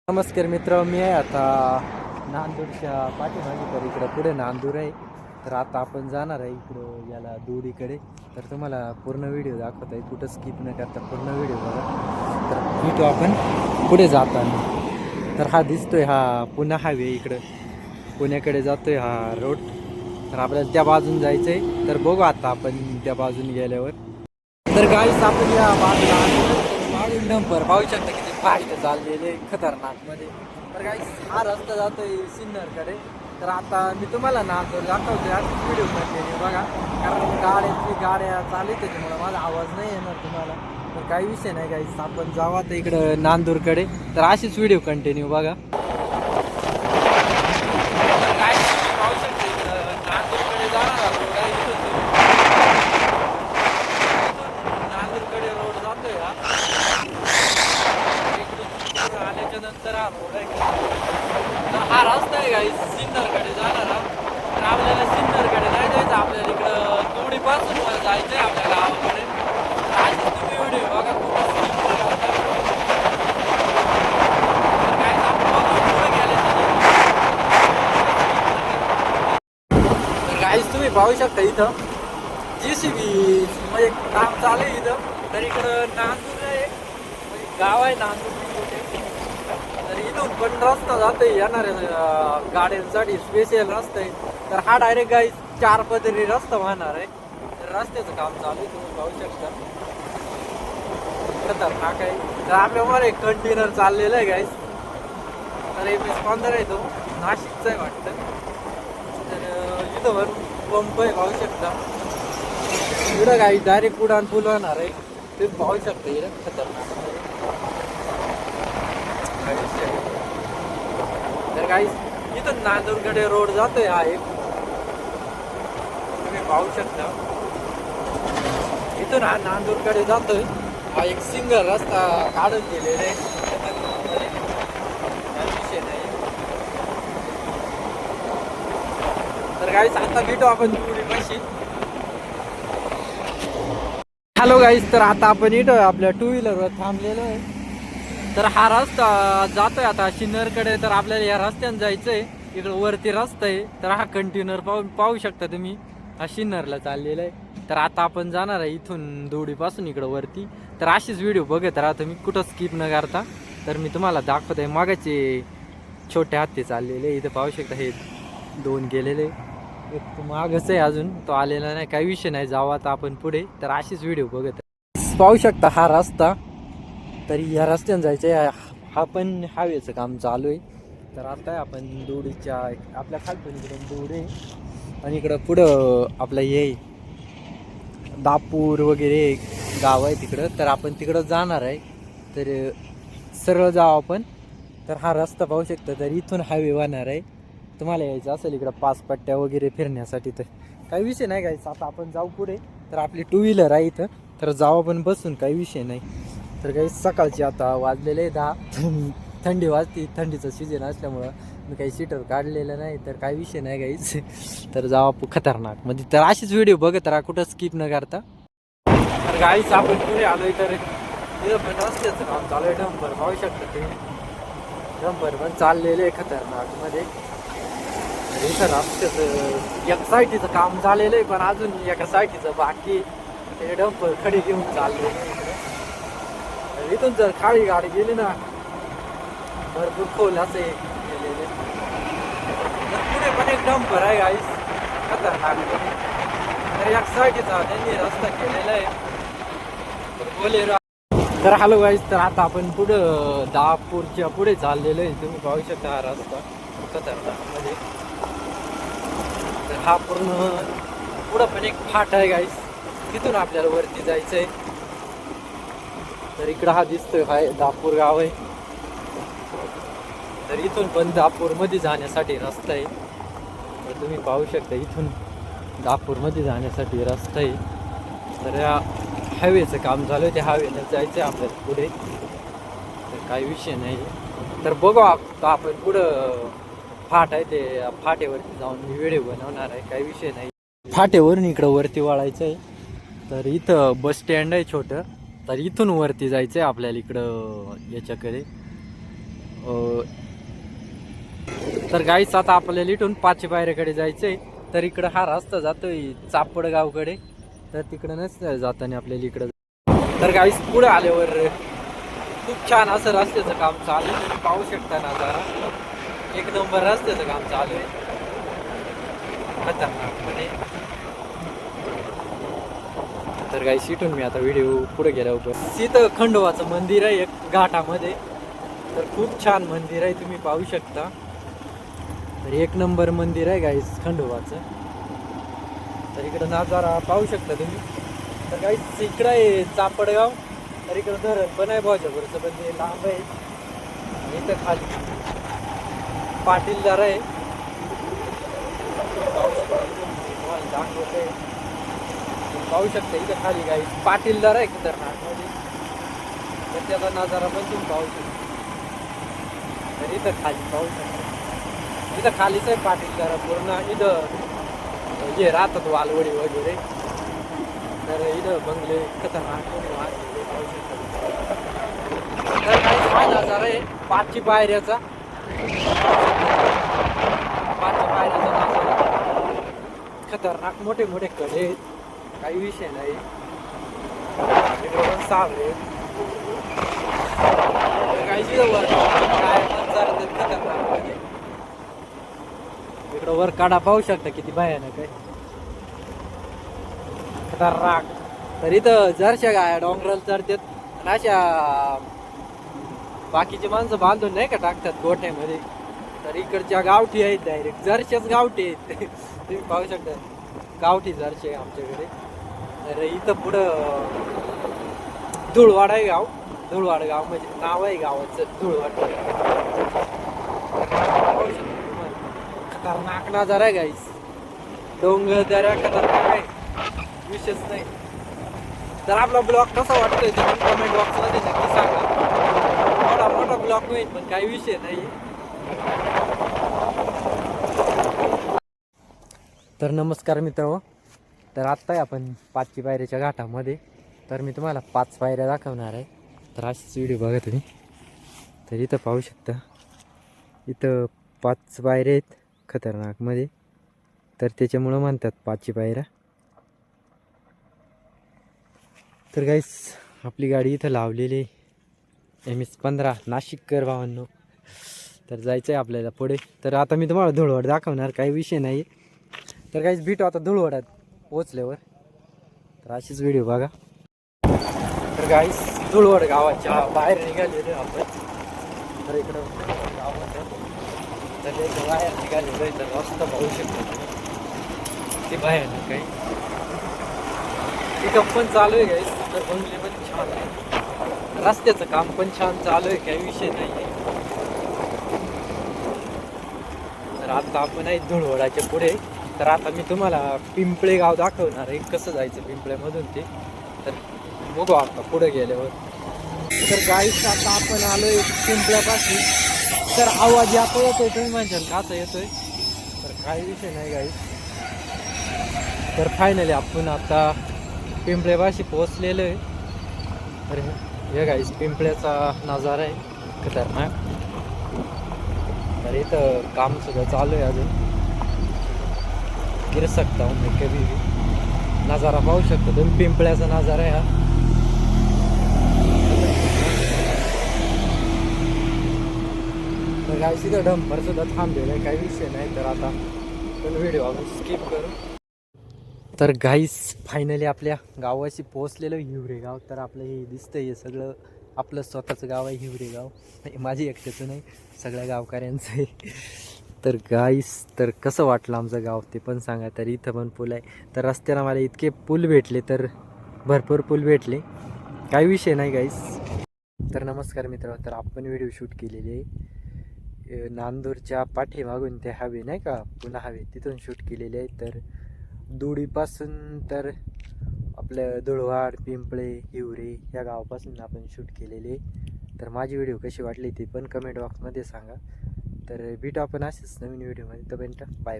नमस्कार मित्र, मी आहे आता नांदूरच्या पाठीमागे. तर इकडं पुढे नांदूर आहे. तर आता आपण जाणार आहे इकडं याला दूरीकडे. तर तुम्हाला पूर्ण व्हिडिओ दाखवत आहे, कुठं स्किप न करता पूर्ण व्हिडिओ बघा. तर भेटू आपण पुढे जाताना. तर हा दिसतोय हा पुणे हायवे, इकडं पुण्याकडे जातोय हा रोड. तर आपल्याला त्या बाजून जायचं आहे. तर बघू आता आपण त्या बाजून गेल्यावर. तर गाईस आपण या बाजूला मागून डंपर पाहू शकता किती फास्ट चाललेले खतरनाक मध्ये. तर गाईस हा रस्ता जातोय सिन्नरकडे. तर आता मी तुम्हाला नांदूर दाखवतोय, आज व्हिडिओ कंटिन्यू बघा, कारण गाड्या चालू आहे त्याच्यामुळे माझा आवाज नाही येणार तुम्हाला. तर काही विषय नाही गाईस, आपण जाऊ आता इकडं नांदूरकडे. तर अशीच व्हिडिओ कंटिन्यू बघा. हा रस्ता आहे गाईस सिन्नरकडे जाणारा. तर आपल्याला सिन्नरकडे नाही जायचं, आपल्याला इकडं तुवडीपासून जायचं आहे आपल्या गावाकडे. आजच तुम्ही व्हिडिओ बघा, तर गाईस तुम्ही पाहू शकता इथं JCB म्हणजे काम चालू आहे इथं. तर इकडं नांदूर आहे, गाव आहे नांदूर. तर इथून पण रस्ता जातोय येणाऱ्या गाड्यांसाठी स्पेशल रस्ता आहे. तर हा डायरेक्ट गाईस 4 पदरी रस्ता वाहणार आहे. तर रस्त्याचं काम चालू आहे, तुम्ही पाहू शकता खतरनाक आहे. तर आपल्यावर एक कंटेनर चाललेलं आहे गाईस. तर MS-15 आहे, तो नाशिकचा आहे वाटतं. तर इथं वर पंप आहे, पाहू शकता. इकडं गाईस डायरेक्ट उडान फुलवणार आहे, तुम्ही पाहू शकता. इकडं खतरनाक. तर गाईस इथून नांदूरकडे रोड जातोय हा एक, तुम्ही पाहू शकता. इथून हा नांदूरकडे जातोय हा एक सिंगल रस्ता काढून दिलेला आहे. तर गाईस आता भेटू आपण तुवडीपाशी. हॅलो गाईस, तर आता आपण इथं आपल्या 2 व्हीलरवर थांबलेलो आहे. तर हा रस्ता जातोय आता सिन्नरकडे. तर आपल्याला या रस्त्याने जायचंय, इकडं वरती रस्ता आहे. तर हा कंटेनर पाहू शकता तुम्ही, हा सिन्नरला चाललेला आहे. तर आता आपण जाणार आहे इथून दोडीपासून इकडं वरती. तर अशीच व्हिडिओ बघत राहा तुम्ही, कुठं स्किप न करता. तर मी तुम्हाला दाखवत आहे, मागाचे छोटे हत्ती चाललेले इथं पाहू शकता. हे 2 गेलेले, एक मागच आहे अजून, तो आलेला नाही. काही विषय नाही, जाऊ आता आपण पुढे. तर अशीच व्हिडिओ बघत पाहू शकता हा रस्ता. तरी या रस्त्याने जायचं आहे, हा पण हायवेचं काम चालू आहे. तर आता आपण दोडीच्या आपल्या खालतून इकडून दूर आहे, आणि इकडं पुढं आपलं हे दापूर वगैरे गाव आहे तिकडं. तर आपण तिकडं जाणार आहे. तर सरळ जाऊ आपण. तर हा रस्ता पाहू शकता. तर इथून हायवे वाहणार आहे. तुम्हाला यायचं असेल इकडं 5 पट्ट्या वगैरे फिरण्यासाठी, तर काही विषय नाही गायचं. आता आपण जाऊ पुढे. तर आपली 2 व्हीलर आहे इथं, तर जाऊ आपण बसून, काही विषय नाही. तर काही सकाळची आता वाजलेले 10. थंडी वाजती, थंडीचं सीजन असल्यामुळं मी काही सीटर काढलेलं नाही. तर काही विषय नाही गाईच. तर जाऊ आपण खतरनाक म्हणजे. तर अशीच व्हिडिओ बघत राहा, कुठं स्किप न करता. तर गाईच आपण पुढे आलोय. तर इथं पण रस्त्याचं काम चालू आहे. डंपर पाहू शकता तुम्ही, डंपर पण चाललेलं आहे खतरनाक मध्ये. इथं रस्त्याचं एक साईडचं काम झालेलं आहे, पण अजून एका साईडचं बाकी. ते डंपर खडी घेऊन चालले. इथून जर खाली गाडी गेली ना, भरपूर खोल असे गेलेले. तर पुढे पण एक डंपर आहे गाईस, खतरनाक. तर एक साईडचा त्यांनी रस्ता केलेला आहे. बोलेरो. तर हॅलो गाईस, तर आता आपण पुढं दापूरच्या पुढे चाललेलो आहे. तुम्ही पाहू शकता हा रस्ता खतरनाक मध्ये. तर हा पूर्ण पुढं पण एक फाट आहे गाईस, तिथून आपल्याला वरती जायचंय. तर इकडं हा दिसतोय, हा दापूर गाव आहे. तर इथून पण दापूरमध्ये जाण्यासाठी रस्ता आहे. तर तुम्ही पाहू शकता इथून दापूरमध्ये जाण्यासाठी रस्ता आहे. तर या हायवेचं काम झालं आहे, त्या हायवेला जायचं आहे आपल्याला पुढे. तर काही विषय नाही. तर बघू आता आपण पुढं फाट आहे, ते फाटेवरती जाऊन मी व्हिडिओ बनवणार आहे, काही विषय नाही. फाटेवरून इकडं वरती वळायचं आहे. तर इथं बस स्टँड आहे छोटं. तर इथून वरती जायचं आहे आपल्याला इकडं याच्याकडे, तर गाईच आता आपल्याला इथून पाचशे पायऱ्याकडे जायचंय. तर इकडं हा रस्ता जातोय चापडगावकडे, तर तिकडं नसतं जाताना आपल्याला इकडं. तर गाईस पुढे आल्यावर खूप छान असं रस्त्याचं काम चालू आहे. तुम्ही पाहू शकता ना जरा, एक नंबर रस्त्याचं काम चालू आहे खतरनाकपणे. तर गाईस इथून मी आता व्हिडिओ पुढे गेल्यावर तिथं खंडोबाचं मंदिर आहे एक घाटामध्ये. तर खूप छान मंदिर आहे, तुम्ही पाहू शकता. तर एक नंबर मंदिर आहे गाईस खंडोबाचं. तर इकडं नजारा पाहू शकता तुम्ही. तर गाईस इकडं आहे चापडगाव. तर इकडं धरण पण आहे भाऊच्यावरचं, पण ते लांब आहे. आणि इथं खाली पाटीलदार आहे, तुम्हाला दाखवते. पाहू शकता इथं खाली गाईस पाटीलदार आहे खतरनाकमध्ये. तर त्याचा नजारा पण तुम्ही पाहू शकता. तर इथं खाली पाहू शकता, इथं खालीच आहे पाटीलदार पूर्ण. इथं हे राहतात वालवडी वगैरे. तर इथं बंगले खतरनाक पाहू शकता. तर काही हा नजारा आहे पाचशे पायऱ्याचा. पाचशे पायऱ्याचा नजारा खतरनाक, मोठे मोठे कडे आहेत, काही विषय नाही. इकडे सावळे काही काय खतरनाक म्हणजे. इकडं वर काढा पाहू शकता किती भयानक आहे, खतरनाक. तर इथं जरशा गाया डोंगराला चढतात आणि अशा बाकीचे माणसं बांधून नाही का टाकतात गोठ्यामध्ये. तर इकडच्या गावठी आहेत, डायरेक्ट जरशाच गावठी आहेत. तुम्ही पाहू शकता गावठी जरशे आमच्याकडे. तर इथं पुढं धुळवाड आहे गाव. धुळवाड गाव म्हणजे नाव आहे गावाचं, धुळवाड. खतरनाक नजारा आहे गाईस. डोंगर दऱ्या खतरनाक आहे, विशेष नाही. तर आपला ब्लॉग कसा वाटतोय तुम्ही कमेंट बॉक्समध्ये नक्की सांगा. मोठा मोठा ब्लॉग होईल पण काही विषय नाही. तर नमस्कार मित्रांनो. तर आत्ता आहे आपण पाचशे पायऱ्याच्या घाटामध्ये. तर मी तुम्हाला 5 पायऱ्या दाखवणार आहे. तर अशीच व्हिडिओ बघा तुम्ही. तर इथं पाहू शकता, इथं 5 पायऱ्या आहेत खतरनाकमध्ये. तर त्याच्यामुळं म्हणतात पाचशे पायऱ्या. तर गाईस आपली गाडी इथं लावलेली MS-15 नाशिककर भावांनो. तर जायचं आहे आपल्याला पुढे. तर आता मी तुम्हाला धुळवड दाखवणार, काही विषय नाही. तर काहीच भेटू आता धुळवडात पोचल्यावर. तर अशीच व्हिडिओ बघा. तर गाईस धुळवड गावाच्या बाहेर निघालेलो आपण. तर इकडं गावात तर इथं बाहेर निघालेलो आहे. तर रस्ता पाहू शकतो ते भयानक आहे. पिकअप पण चालू आहे गाईस. तर बंगले पण छान आहे, रस्त्याचं काम पण छान चालू आहे, काही विषय नाही आहे. तर आता आपण आहे धुळवडाच्या पुढे. तर आता मी तुम्हाला पिंपळे गाव दाखवणार आहे, कसं जायचं पिंपळेमधून ते. तर बघू आता पुढे गेल्यावर. तर गाईस आता आपण आलोय पिंपळ्यापासून. तर आवाज यातो येतोय, तुम्ही म्हणशाल काचा येतोय. तर काही विषय नाही गाईस. तर फायनली आपण आता पिंपळ्यापाशी पोहोचलेलो आहे. तर हे गाईस पिंपळ्याचा नजारा आहे खतरनाक. तर इथं काम सुद्धा चालू आहे अजून. गिर सकता हूं मैं कभी भी. नजारा पाहू शकता तुम्ही, पिंपळ्याचा नजारा आहे हा. तर गाईस इथं डंपर सुद्धा थांबलेलं आहे, काही विषय नाही. तर आता पण व्हिडिओ आपण स्किप करू. तर गाईस फायनली आपल्या गावाशी पोहोचलेलं हिवरे गाव. तर आपलं हे दिसतंय हे सगळं आपलं स्वतःचं गाव आहे हिवरे गाव. माझी एकट्याचं नाही, सगळ्या गावकऱ्यांचं आहे. तर गाईस तर कसं वाटलं आमचं गाव ते पण सांगा. तर इथं पण पूल आहे. तर रस्त्याला मला इतके पूल भेटले, तर भरपूर पूल भेटले, काही विषय नाही गाईस. तर नमस्कार मित्र. तर आपण व्हिडिओ शूट केलेली आहे नांदूरच्या पाठीमागून ते हवे नाही का, पुन्हा हवे तिथून शूट केलेले आहे. तर दुडीपासून तर आपलं धुळवाड, पिंपळे, हिवरे या गावापासून आपण शूट केलेले. तर माझी व्हिडिओ कशी वाटली ते पण कमेंट बॉक्समध्ये सांगा. तर भेटू आपण असेच नवीन व्हिडिओमध्ये. तोपर्यंत बाय बाय.